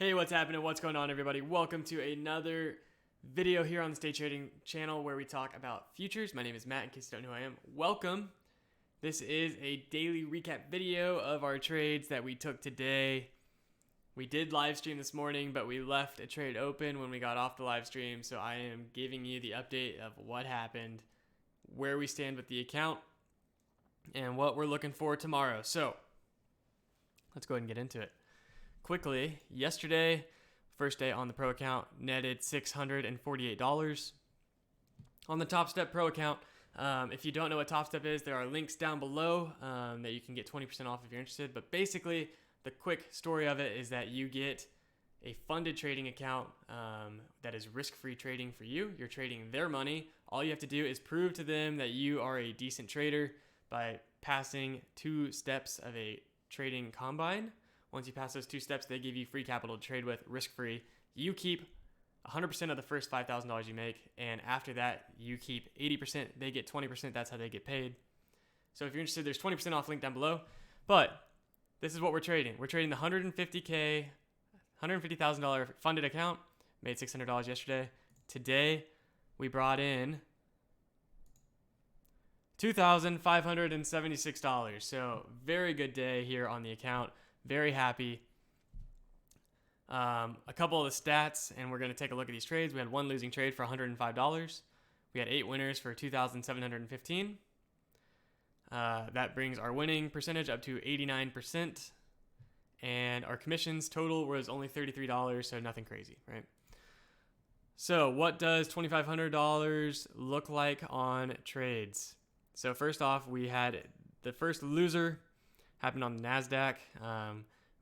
Hey, what's happening? What's going on, everybody? Welcome to another video here on the Day Trading channel where we talk about futures. My name is Matt, in case you don't know who I am. Welcome. This is a daily recap video of our trades that we took today. We did live stream this morning, but we left a trade open when we got off the live stream, so I am giving you the update of what happened, where we stand with the account, and what we're looking for tomorrow. So, let's go ahead and get into it. Quickly, yesterday, first day on the Pro account, netted $648. On the TOPSTEP Pro account, if you don't know what TOPSTEP is, there are links down below that you can get 20% off if you're interested. But basically, the quick story of it is that you get a funded trading account that is risk-free trading for you. You're trading their money. All you have to do is prove to them that you are a decent trader by passing 2 steps of a trading combine. Once you pass those 2 steps, they give you free capital to trade with, risk-free. You keep 100% of the first $5,000 you make, and after that, you keep 80%. They get 20%. That's how they get paid. So if you're interested, there's 20% off link down below. But this is what we're trading. We're trading the $150,000 funded account. Made $600 yesterday. Today, we brought in $2,576. So very good day here on the account. Very happy. A couple of the stats, and we're going to take a look at these trades. We had 1 losing trade for $105. We had 8 winners for $2,715. That brings our winning percentage up to 89%. And our commissions total was only $33, so nothing crazy, right? So what does $2,500 look like on trades? So first off, we had the first loser happened on the NASDAQ.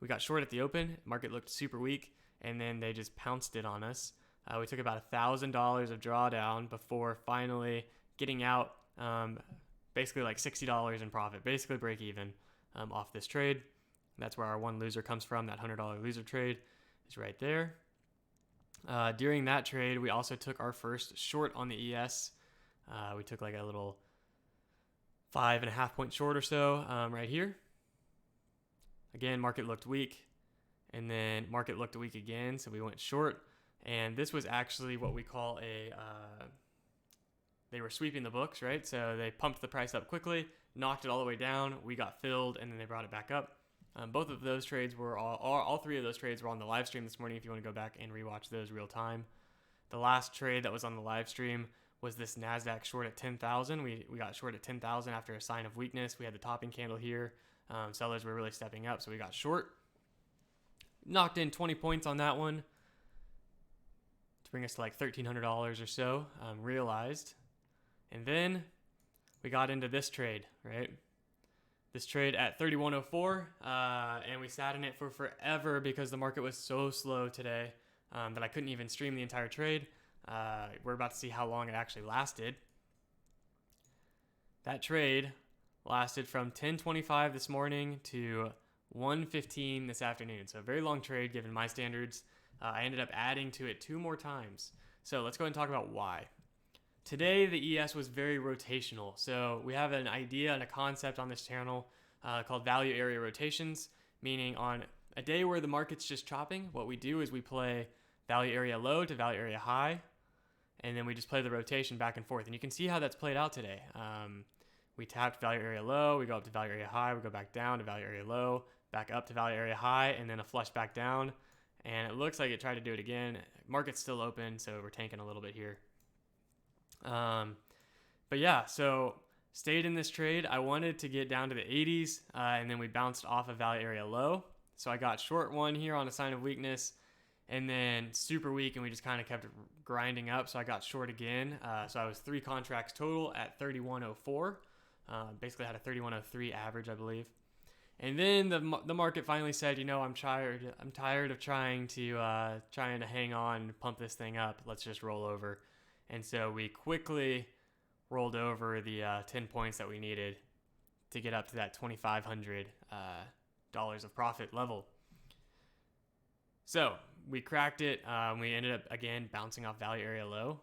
We got short at the open. Market looked super weak, and then they just pounced it on us. We took about $1,000 of drawdown before finally getting out basically like $60 in profit, basically break even off this trade. That's where our one loser comes from. That $100 loser trade is right there. During that trade, we also took our first short on the ES. We took like a little 5.5 point short or so right here. Again, market looked weak, and then market looked weak again, so we went short. And this was actually what we call they were sweeping the books, right? So they pumped the price up quickly, knocked it all the way down, we got filled, and then they brought it back up. Both of those trades were, all 3 of those trades were on the live stream this morning if you want to go back and rewatch those real time. The last trade that was on the live stream was this NASDAQ short at 10,000. We got short at 10,000 after a sign of weakness. We had the topping candle here. Sellers were really stepping up, so we got short. Knocked in 20 points on that one to bring us to like $1,300 or so realized. And then we got into this trade, right? This trade at 3104, and we sat in it for forever because the market was so slow today that I couldn't even stream the entire trade. We're about to see how long it actually lasted. That trade lasted from 10:25 this morning to 1:15 this afternoon. So a very long trade given my standards. I ended up adding to it 2 more times. So let's go ahead and talk about why. Today, the ES was very rotational. So we have an idea and a concept on this channel called value area rotations, meaning on a day where the market's just chopping, what we do is we play value area low to value area high, and then we just play the rotation back and forth. And you can see how that's played out today. We tapped value area low, we go up to value area high, we go back down to value area low, back up to value area high, and then a flush back down. And it looks like it tried to do it again. Market's still open, so we're tanking a little bit here. But yeah, so stayed in this trade. I wanted to get down to the 80s, and then we bounced off of value area low. So I got short one here on a sign of weakness, and then super weak, and we just kind of kept grinding up. So I got short again. So I was 3 contracts total at 3104. Basically had a 3103 average, I believe. And then the market finally said, you know, I'm tired of trying to hang on and pump this thing up. Let's just roll over. And so we quickly rolled over the 10 points that we needed to get up to that $2,500 of profit level. So we cracked it. We ended up, again, bouncing off value area low.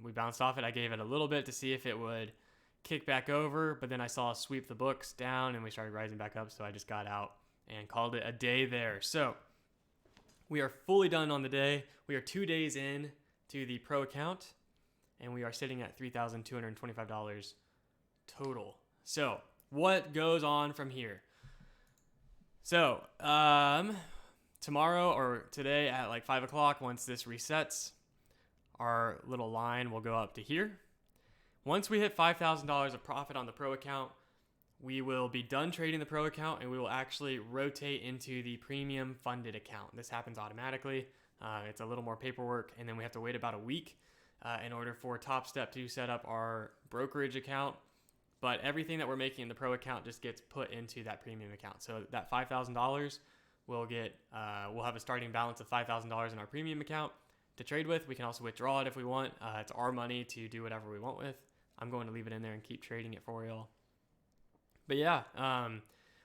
We bounced off it. I gave it a little bit to see if it would kick back over, but then I saw sweep the books down and we started rising back up, so I just got out and called it a day there. So We are fully done on the day. We are 2 days in to the pro account, and we are sitting at $3,225 total. So what goes on from here? So tomorrow or today at like 5 o'clock, once this resets, our little line will go up to here. Once we hit $5,000 of profit on the pro account, we will be done trading the pro account, and we will actually rotate into the premium funded account. This happens automatically. It's a little more paperwork, and then we have to wait about a week in order for TOPSTEP to set up our brokerage account. But everything that we're making in the pro account just gets put into that premium account. So that $5,000 we'll have a starting balance of $5,000 in our premium account to trade with. We can also withdraw it if we want. It's our money to do whatever we want with. I'm going to leave it in there and keep trading it for y'all. But yeah,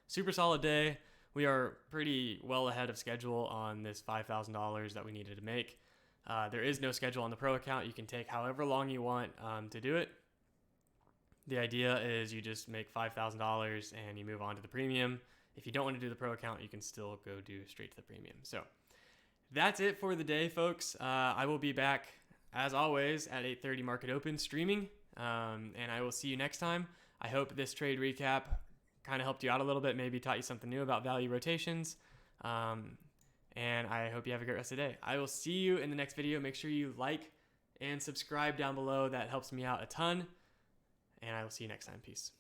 super solid day. We are pretty well ahead of schedule on this $5,000 that we needed to make. There is no schedule on the pro account. You can take however long you want to do it. The idea is you just make $5,000 and you move on to the premium. If you don't want to do the pro account, you can still go do straight to the premium. So that's it for the day, folks. I will be back, as always, at 8:30 market open streaming, and I will see you next time. I hope this trade recap kind of helped you out a little bit, maybe taught you something new about value rotations, and I hope you have a great rest of the day. I will see you in the next video. Make sure you like and subscribe down below. That helps me out a ton, and I will see you next time. Peace.